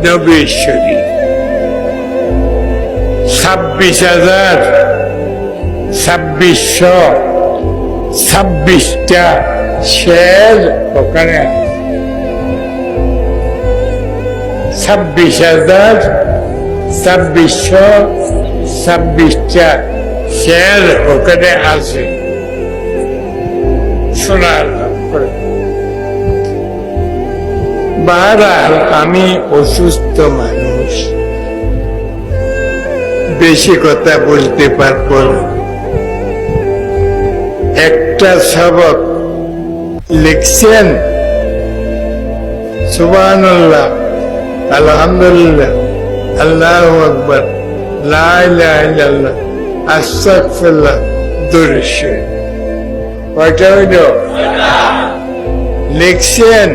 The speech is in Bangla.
নবীর শরীফ 26,2626টা শের ওখানে 26,2626টা শের ওখানে আছে শোনার বারবার আমি অসুস্থ মানুষ, বেশি কথা বলতে পারবো না। একটা সবক লিখছেন, সুবহানাল্লাহ, আলহামদুলিল্লাহ, আল্লাহু আকবার, লা ইলাহা ইল্লাল্লাহ, আস্তাগফিরুল্লাহ, দুরূদ শরীফ। কয়টা হইল? লিখছেন